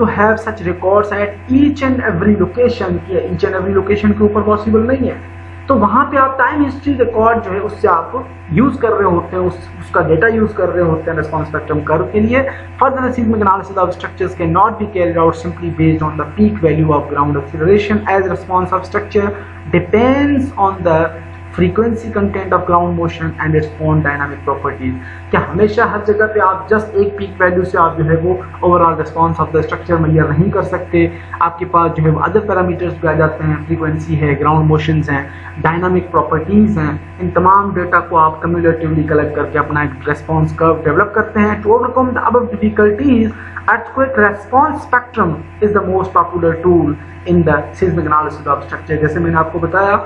to have such records at each and every location, कि each and every location के ऊपर possible नहीं है, तो वहाँ पे आप टाइम हिस्ट्री रिकॉर्ड जो है उससे आप यूज कर रहे होते हैं, उसका डेटा यूज कर रहे होते हैं रिस्पॉन्स स्पेक्ट्रम कर्व के लिए. Further the seismic analysis of structures can not be carried out simply based on the peak value of ground acceleration, as response of structure depends on the frequency content of ground motion and its own dynamic properties. क्या हमेशा हर जगह पे आप just एक peak value से आप जो है वो overall response of the structure measure नहीं कर सकते. आपके पास जो है वो अदर पैरामीटर्स भी आ जाते हैं, फ्रीक्वेंसी है, ग्राउंड मोशंस हैं, डायनामिक प्रॉपर्टीज हैं. इन तमाम डेटा को आप कम्युलेटिवली कलेक्ट करके अपना एक रिस्पॉन्स कर्व डेवलप करते हैं. To overcome the above difficulties, earthquake response spectrum is the most popular tool in the seismic analysis of structure. जैसे मैंने आपको बताया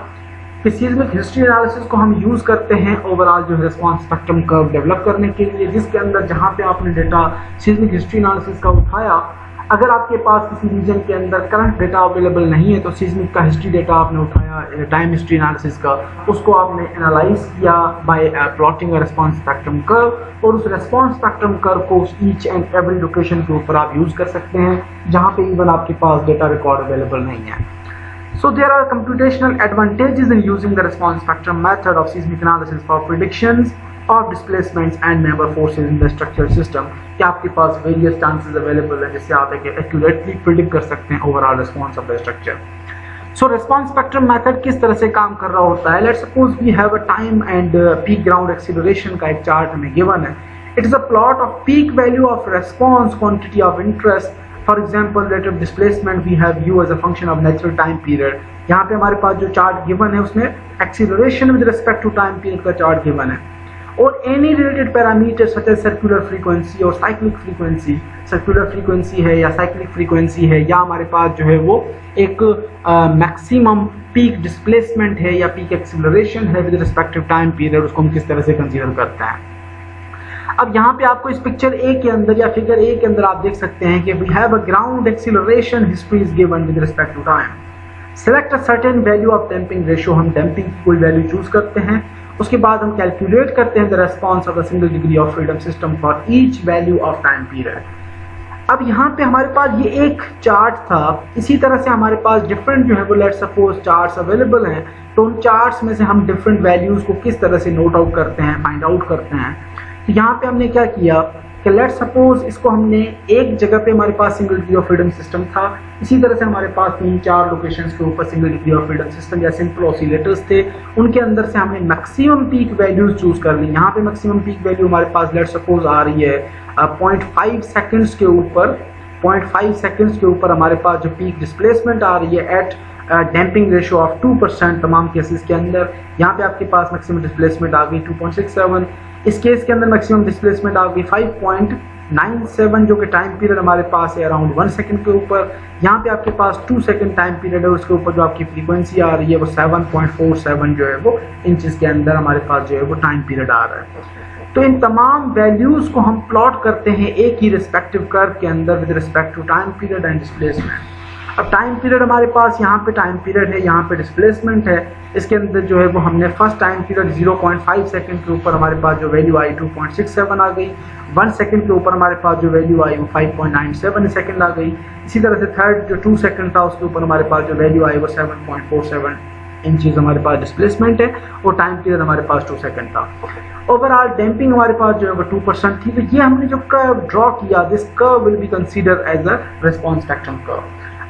कि seismic history analysis को हम यूज करते हैं ओवरऑल जो है रिस्पॉन्स स्पेक्ट्रम कर्व डेवलप करने के लिए, जिसके अंदर जहाँ पे आपने डेटा seismic history analysis का उठाया, अगर आपके पास किसी रीजन के अंदर करंट डेटा अवेलेबल नहीं है तो सीस्मिक का हिस्ट्री डेटा आपने उठाया, टाइम हिस्ट्री एनालिसिस का, उसको आपने एनालाइज किया बाय प्लॉटिंग अ रिस्पॉन्स स्पेक्ट्रम कर्व, और उस रिस्पॉन्स स्पेक्ट्रम कर्व को ईच एंड एवरी लोकेशन के ऊपर आप यूज कर सकते हैं जहां पे इवन आपके पास डेटा रिकॉर्ड अवेलेबल नहीं है. So there are computational advantages in using the response spectrum method of seismic analysis for predictions of displacements and member forces in the structural system. कि आपके पास various chances available हैं जिससे आप एक accurately predict कर सकते हैं overall response of the structure. So response spectrum method किस तरह से काम कर रहा होता है? Let's suppose we have a time and peak ground acceleration का एक चार्ट हमें given है. It is a plot of peak value of response quantity of interest. For example, rate of displacement we have u as a function of natural time period. यहाँ पे हमारे पास जो chart given है उसमें acceleration with respect to time period का chart given है, और any related parameters such as circular frequency और cyclic frequency, circular frequency है या cyclic frequency है, या हमारे पास जो है वो एक maximum peak displacement है या peak acceleration है with respect to time period, उसको हम किस तरह से consider करते हैं. अब यहाँ पे आपको इस पिक्चर ए के अंदर या फिगर ए के अंदर आप देख सकते हैं कि we have a ground acceleration history is given with respect to time. Select a certain value of damping ratio, हम डैम्पिंग की कोई वैल्यू चूज करते हैं, उसके बाद हम कैलकुलेट करते हैं the response of the single degree of freedom system for each value of time period. अब यहाँ पे हमारे पास ये एक चार्ट था, इसी तरह से हमारे पास डिफरेंट जो है वो लेट्स सपोज चार्ट्स अवेलेबल हैं, तो उन चार्ट्स में से हम डिफरेंट वैल्यूज को किस तरह से नोट आउट करते हैं, फाइंड आउट करते हैं. तो यहाँ पे हमने क्या किया कि लेट्स सपोज इसको हमने एक जगह पे हमारे पास single degree of freedom system था, इसी तरह से हमारे पास 3-4 लोकेशंस के ऊपर single degree of freedom system या सिंपल ऑसिलेटर्स थे, उनके अंदर से हमने मैक्सिमम पीक वैल्यूज चूज कर ली. यहाँ पे मैक्सिमम पीक वैल्यू हमारे पास लेट्स सपोज आ रही है 0.5 सेकेंड्स के ऊपर, 0.5 सेकेंड्स के ऊपर हमारे पास जो पीक डिस्प्लेसमेंट आ रही है एट डैम्पिंग रेशियो ऑफ 2% तमाम केसेस के अंदर. यहाँ पे आपके पास मैक्सिमम डिस्प्लेसमेंट आ गई 2.67, इस केस के अंदर मैक्सिमम डिस्प्लेसमेंट आ गई 5.97, जो कि टाइम पीरियड हमारे पास है अराउंड 1 सेकंड के ऊपर. यहाँ पे आपके पास 2 सेकंड टाइम पीरियड है, उसके ऊपर जो आपकी फ्रीक्वेंसी आ रही है वो 7.47 जो है वो इंचेस के अंदर हमारे पास जो है वो टाइम पीरियड आ रहा है. तो इन तमाम वैल्यूज को हम प्लॉट करते हैं एक ही रिस्पेक्टिव कर्व के अंदर with respect to time period and displacement. अब टाइम पीरियड हमारे पास यहाँ पे टाइम पीरियड है, यहाँ पे डिस्प्लेसमेंट है, इसके अंदर जो है वो हमने फर्स्ट टाइम पीरियड 0.5 सेकंड के ऊपर हमारे पास जो वैल्यू आई 2.67 आ गई, 1 सेकंड के ऊपर हमारे पास जो वैल्यू आई वो 5.97 सेकंड आ गई. इसी तरह से थर्ड जो 2 सेकंड था उसके ऊपर हमारे पास जो वैल्यू आई वो 7.47 इंचेस हमारे पास डिस्प्लेसमेंट है, और टाइम पीरियड हमारे पास 2 सेकंड था. ओवरऑल डैम्पिंग हमारे पास जो है वो 2% थी. तो ये हमने जो कर्व ड्रॉ किया, this curve will be consider as a response spectrum curve.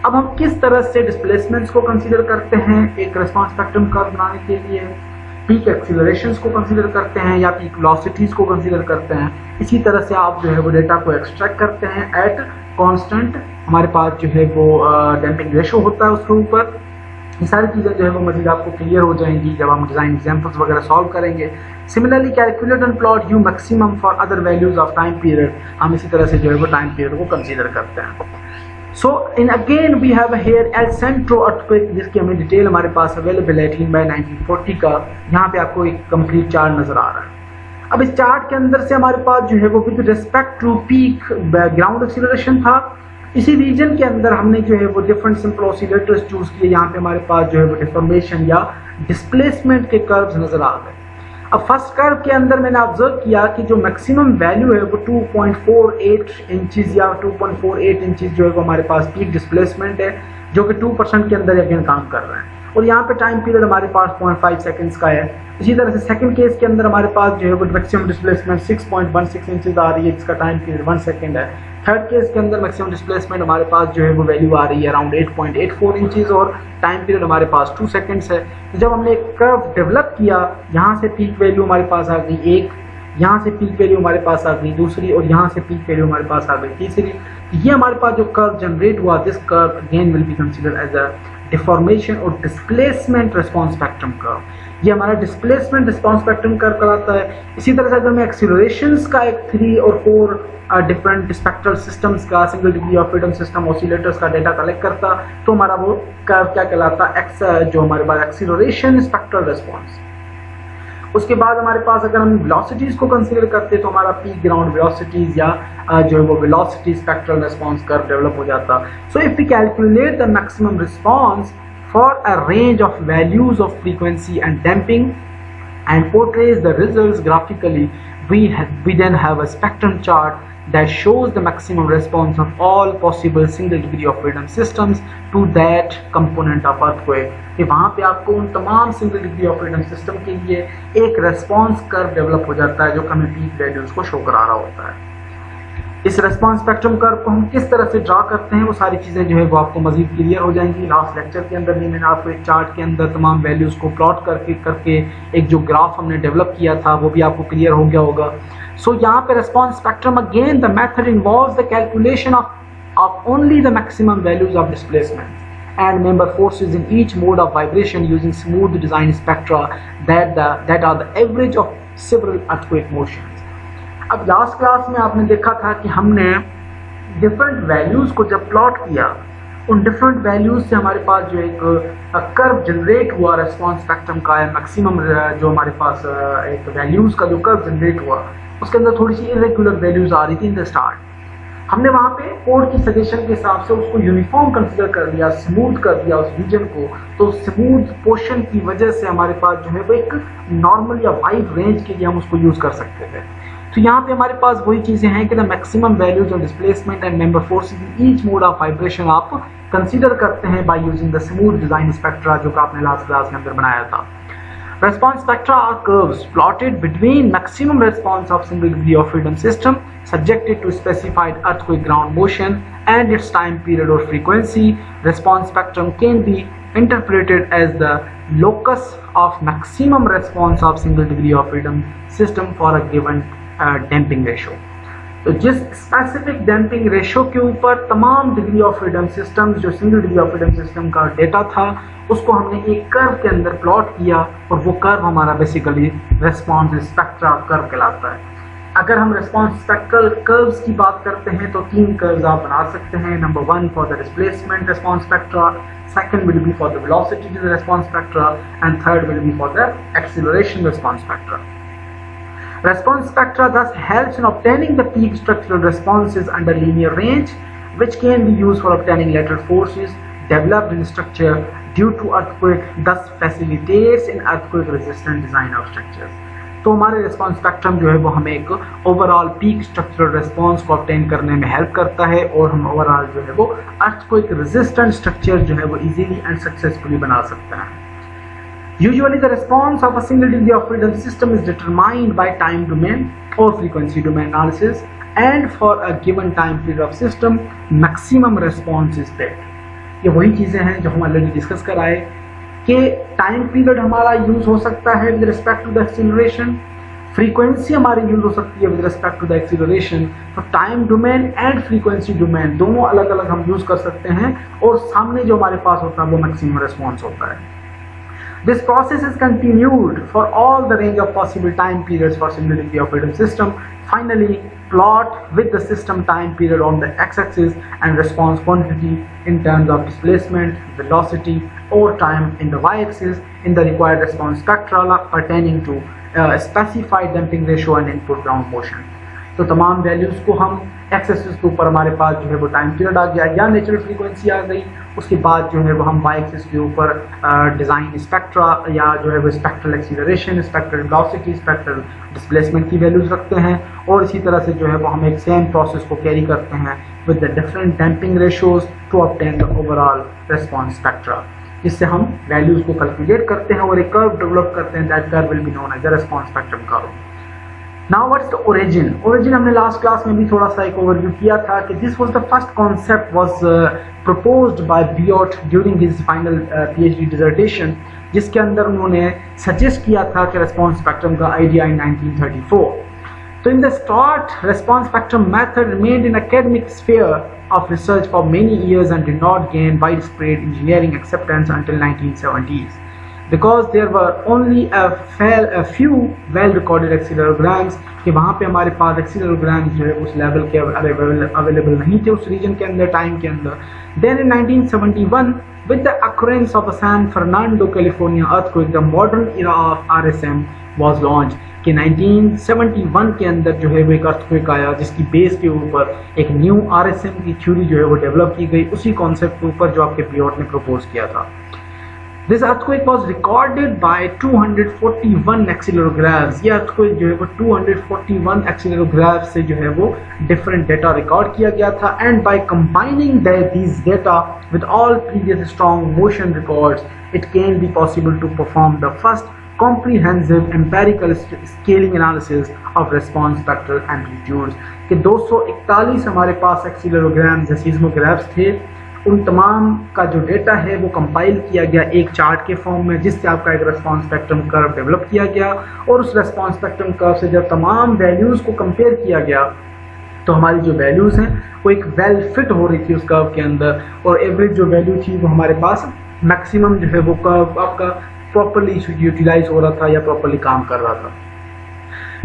अब हम किस तरह से डिस्प्लेसमेंट्स को कंसीडर करते हैं एक रिस्पॉन्स स्पेक्ट्रम कर्व बनाने के लिए, पीक एक्सीलरेशंस को कंसीडर करते हैं या पीक वेलोसिटीज को कंसीडर करते हैं. इसी तरह से आप जो है वो डेटा को एक्सट्रैक्ट करते हैं एट कांस्टेंट, हमारे पास जो है वो डैम्पिंग रेशियो होता है उसके ऊपर. ये सारी चीज़ें जो है वो मजीद आपको क्लियर हो जाएंगी जब हम डिज़ाइन एग्जाम्पल्स वगैरह सॉल्व करेंगे. Similarly calculate and plot you maximum for other values of time period, हम इसी तरह से जो है वो टाइम पीरियड को कंसीडर करते हैं. So in again we have here El Centro earthquake, जिसकी हमें डिटेल हमारे पास अवेलेबल है 18/1940 का. यहाँ पे आपको एक कंप्लीट चार्ट नजर आ रहा है. अब इस चार्ट के अंदर से हमारे पास जो है वो with respect to peak ground acceleration था. इसी रीजन के अंदर हमने जो है वो डिफरेंट सिंपल ऑसिलेटर्स चूज किए. यहाँ पे हमारे पास जो है वो डिफॉर्मेशन या डिस्प्लेसमेंट के कर्व्स नजर आ गए. अब फर्स्ट कर्व के अंदर मैंने ऑब्जर्व किया कि जो मैक्सिमम वैल्यू है वो 2.48 इंचेस या 2.48 इंचेस जो है वो हमारे पास पीक डिस्प्लेसमेंट है, जो कि 2% के अंदर अगेन काम कर रहा है, और यहाँ पे टाइम पीरियड हमारे पास 0.5 सेकंड्स का है। इसी तरह से सेकंड केस के अंदर हमारे पास जो है वो मैक्सिमम डिस्प्लेसमेंट 6.16 इंचेस आ रही है, जिसका टाइम पीरियड 1 सेकंड है। थर्ड केस के अंदर मैक्सिमम डिस्प्लेसमेंट हमारे पास जो है वो वैल्यू आ रही है अराउंड 8.84 इंचेस और टाइम पीरियड हमारे पास 2 सेकंड्स है। तो जब हमने एक कर्व डेवलप किया, यहाँ से पीक वैल्यू हमारे पास आ गई एक, यहाँ से पीक वैल्यू हमारे पास आ गई दूसरी, और यहाँ से पीक वैल्यू हमारे पास आ गई तीसरी। ये हमारे पास जो कर्व जनरेट हुआ, this curve again will be considered as a deformation और डिस्प्लेसमेंट रिस्पॉन्स स्पेक्ट्रम कर्व। ये हमारा डिस्प्लेसमेंट रिस्पॉन्स स्पेक्ट्रम कर्व कहलाता है। इसी तरह से अगर मैं एक्सीलरेशंस का एक 3 और 4 डिफरेंट स्पेक्ट्रल सिस्टम्स का single degree of freedom system oscillators का डेटा कलेक्ट करता, तो हमारा वो कर्व क्या कहलाता, एक्स जो हमारे पास एक्सीलरेशन स्पेक्ट्रल रिस्पॉन्स। उसके बाद हमारे पास अगर हम वेलोसिटीज को कंसीडर करते तो हमारा पीक ग्राउंड वेलोसिटीज या जो है वो velocity spectral response curve develop हो जाता। So if we calculate the maximum response for a range of values of frequency and damping and portrays the results graphically, we then have a spectrum chart that shows the maximum response of all possible single degree of freedom systems to that component of earthquake। कि वहाँ पे आपको उन तमाम single degree of freedom system के लिए एक response curve develop हो जाता है जो हमें पीक वैल्यूज को शो करा रहा होता है। इस रेस्पॉन्स स्पेक्ट्रम कर्व को हम किस तरह से ड्रा करते हैं, वो सारी चीज़ें जो है वो आपको मजीद क्लियर हो जाएंगी। लास्ट लेक्चर के अंदर भी मैंने आपको एक चार्ट के अंदर तमाम वैल्यूज़ को प्लॉट करके एक जो ग्राफ हमने डेवलप किया था वो भी आपको क्लियर हो गया होगा। सो यहाँ पे response spectrum again the method involves the calculation of only the maximum values of displacement and member forces in each mode of vibration using smooth design spectra that are the average of several earthquake motions। अब last class में आपने देखा था कि हमने different values को जब plot किया, उन डिफरेंट वैल्यूज से हमारे पास जो एक कर्व जनरेट हुआ रेस्पॉन्स स्पेक्ट्रम का है, मैक्सिमम जो हमारे पास एक वैल्यूज का जो कर्व जनरेट हुआ उसके अंदर थोड़ी सी इरेगुलर वैल्यूज आ रही थी इन द स्टार्ट। हमने वहाँ पे कोड की सजेशन के हिसाब से उसको यूनिफॉर्म कंसिडर कर लिया, स्मूथ कर दिया उस रीजन को, तो स्मूथ पोर्शन की वजह से हमारे पास जो है वो एक नॉर्मल या वाइड रेंज के लिए हम उसको यूज कर सकते थे। तो यहाँ पे हमारे पास वही चीजें हैं कि the maximum values of displacement and member forces in each mode of vibration आप कंसीडर करते हैं by using the smooth design spectra जो कि आपने लास्ट क्लास के अंदर बनाया था। Response spectra are curves plotted between maximum response of single degree of freedom system subjected to specified earthquake ground motion and its time period or frequency. Response spectrum can be interpreted as the locus of maximum response of single degree of freedom system for a given damping ratio। तो जिस specific damping ratio के ऊपर तमाम degree of freedom systems जो single degree of freedom system का data था उसको हमने एक कर्व के अंदर प्लॉट किया, और वो कर्व हमारा बेसिकली रेस्पॉन्स स्पेक्ट्रा कर्व कहलाता है। अगर हम रेस्पॉन्स स्पेक्ट्रल कर्व्स की बात करते हैं तो 3 कर्व्स आप बना सकते हैं। Number 1 for the displacement response spectra, second will be for the velocity response spectra and third will be for the acceleration response spectra. Response spectra thus helps in obtaining the peak structural responses under linear range, which can be used for obtaining lateral forces developed in structure due to earthquake, thus facilitates in earthquake resistant design of structures। तो हमारे response spectrum जो है वो हमें एक overall peak structural response को obtain करने में हेल्प करता है, और हम ओवरऑल जो है वो अर्थक्वेक रेजिस्टेंट स्ट्रक्चर जो है वो इजीली एंड सक्सेसफुली बना सकते हैं। Usually the response of a single degree of freedom system is determined by time domain or frequency domain analysis, and for a given time period of system maximum response is that। ये वही चीज़ें हैं जो हम already discuss कराए कि time period हमारा use हो सकता है with respect to the acceleration, frequency हमारी यूज हो सकती है with respect to the acceleration. तो time domain and frequency domain दोनों अलग अलग हम यूज कर सकते हैं, और सामने जो हमारे पास होता है वो मैक्सिमम रिस्पॉन्स होता है। This process is continued for all the range of possible time periods for single degree of freedom system. Finally, plot with the system time period on the x-axis and response quantity in terms of displacement, velocity or time in the y-axis in the required response spectra pertaining to specified damping ratio and input ground motion। तो तमाम values को हम x axis के ऊपर हमारे पास जो है वो टाइम पीरियड आ गया या नेचुरल फ्रीक्वेंसी आ गई। उसके बाद जो है वो हम वाई एक्सिस के ऊपर डिज़ाइन स्पेक्ट्रा या जो है वो spectral acceleration, spectral velocity, spectral displacement की वैल्यूज रखते हैं और इसी तरह से जो है वो हम एक सेम प्रोसेस को कैरी करते हैं with the different damping ratios to obtain the overall response spectra. इससे हम वैल्यूज को कैलकुलेट करते हैं और एक कर्व डेवलप करते हैं, that curve will be known as the response spectrum curve. Now what's the origin? Origin हमने लास्ट क्लास में भी थोड़ा सा एक ओवरव्यू किया था कि this was the first concept was proposed by Biot during his final PhD dissertation, जिसके अंदर उन्होंने सजेस्ट किया था कि रिस्पॉन्स स्पेक्ट्रम का idea in 1934। So in the start, response spectrum method remained in academic sphere of research for many years and did not gain widespread engineering acceptance until 1970s, because there were only a few well-recorded accelerograms कि वहाँ पे हमारे पास accelerogram जो है उस level के available नहीं थे उस रीजन के अंदर, टाइम के अंदर। Then in 1971, with the occurrence of the San Fernando, California earthquake, the modern era of RSM was launched। कि 1971 के अंदर जो है वो एक अर्थक्वेक आया जिसकी बेस के ऊपर एक न्यू RSM की थ्योरी जो है वो डेवलप की गई, उसी कॉन्सेप्ट के ऊपर जो आपके बियॉट ने प्रपोज किया था। This earthquake was recorded by 241 एक्सीलरोग्राफ्स। ये अर्थक्वेक जो है वो 241 एक्सीलरोग्राफ से जो है वो डिफरेंट डेटा रिकॉर्ड किया गया था, and by combining these data with all previous strong motion records it can be possible to perform the first comprehensive empirical scaling analysis of response spectral amplitudes। कि 241 हमारे पास एक्सीलरोग्राम्स या सीस्मोग्राफ्स थे, उन तमाम का जो डेटा है वो कंपाइल किया गया एक चार्ट के फॉर्म में, जिससे आपका एक रेस्पॉन्स स्पेक्ट्रम कर्व डेवलप किया गया। और उस रेस्पॉन्स स्पेक्ट्रम कर्व से जब तमाम वैल्यूज़ को कंपेयर किया गया तो हमारी जो वैल्यूज़ हैं वो एक वेल फिट हो रही थी उस कर्व के अंदर, और एवरेज जो वैल्यू थी वो हमारे पास मैक्सिमम जो है वो कर्व आपका प्रॉपर्ली यूटिलाइज हो रहा था या प्रॉपर्ली काम कर रहा था।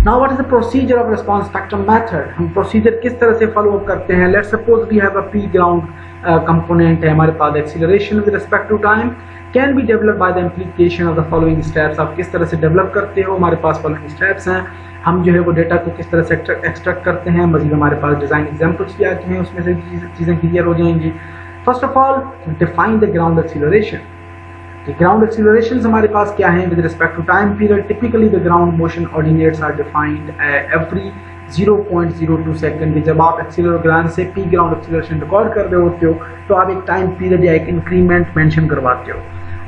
Now what is the procedure of response spectrum method? हम प्रोसीजर किस तरह से फॉलो अप करते हैं? Let's suppose we have a pre ground component है हमारे पास, acceleration with respect to time can be develop by the implication of the following steps. आप किस तरह से डेवलप करते हो? हमारे पास फॉलोइंग स्टेप्स हैं। हम जो है वो डेटा को किस तरह से एक्सट्रैक्ट करते हैं, मजीद हमारे पास डिजाइन एग्जाम्पल्स भी आते हैं, उसमें से चीज़ें क्लियर हो जाएंगी। First of all define the ground acceleration. Ground accelerations हमारे पास क्या हैं with respect to time period? Typically the ground motion ordinates are defined every 0.02 second. जब आप एक्सीलरोग्राम से पी ग्राउंड एक्सीलरेशन रिकॉर्ड कर रहे होते हो तो आप एक टाइम पीरियड या एक इंक्रीमेंट मेंशन करवाते हो,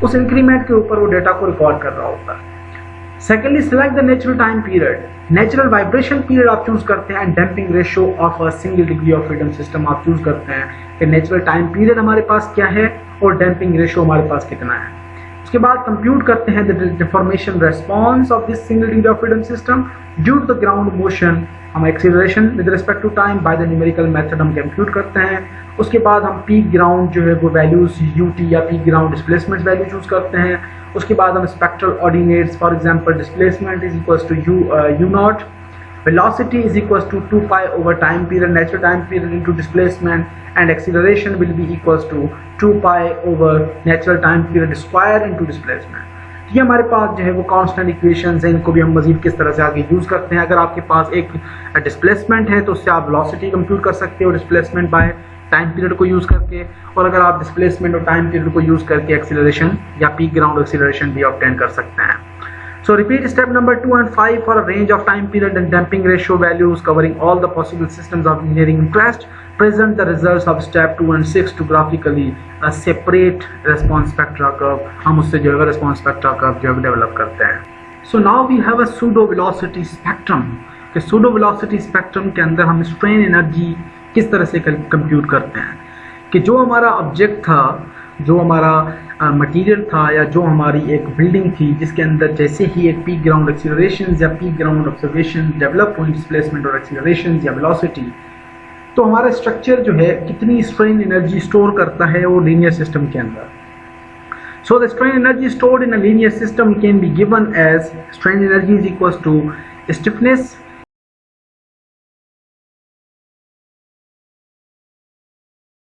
उस इंक्रीमेंट के ऊपर वो डेटा को रिकॉर्ड कर रहा होता है। Secondly select the natural time period. Natural vibration period आप चूज करते हैं, damping ratio of a single degree of freedom system आप चूज करते हैं कि नेचुरल टाइम पीरियड हमारे पास क्या है और डैम्पिंग रेशियो हमारे पास कितना है। उसके बाद कंप्यूट करते हैं the deformation response of this single degree of freedom system due to the ground motion. हम acceleration with respect to time by the numerical method हम कंप्यूट करते हैं। उसके बाद हम पीक ग्राउंड जो है वो वैल्यूज यूटी या peak ground displacement value choose करते हैं। उसके बाद हम spectral ordinates, for example displacement is equals to u naught, velocity is equals to 2 pi over time period, natural time period into displacement, and acceleration will be equals to 2 pi over natural time period square into displacement। ये हमारे पास जो है वो constant equations हैं, इनको भी हम मजीद किस तरह से आगे यूज करते हैं। अगर आपके पास एक डिस्प्लेसमेंट है तो उससे आप वेलोसिटी कंप्यूट कर सकते हो डिस्प्लेसमेंट बाय टाइम पीरियड को यूज करके, और अगर आप डिस्प्लेसमेंट और टाइम पीरियड को यूज करके एक्सीलरेशन या पीक ग्राउंड एक्सीलरेशन भी ऑब्टेन कर सकते हैं। So repeat step number 2 and 5 for a range of time period and damping ratio values covering all the possible systems of engineering interest. Present the results of step 2 and 6 to graphically separate response spectra curve। हम उससे जो है response spectra curve जो है develop करते हैं। So now we have a pseudo velocity spectrum। कि pseudo velocity spectrum के अंदर हम strain energy किस तरह से कंप्यूट करते हैं कि जो हमारा ऑब्जेक्ट था, जो हमारा मटेरियल था या जो हमारी एक बिल्डिंग थी जिसके अंदर जैसे ही एक पीक ग्राउंड एक्सीलरेशन या पीक ग्राउंड ऑब्जर्वेशन डेवलप हुई, डिस्प्लेसमेंट और एक्सीलरेशन या वेलोसिटी, तो हमारा स्ट्रक्चर जो है कितनी स्ट्रेन एनर्जी स्टोर करता है वो लीनियर सिस्टम के अंदर। So the strain energy stored in a linear system can be given as strain energy is equals to stiffness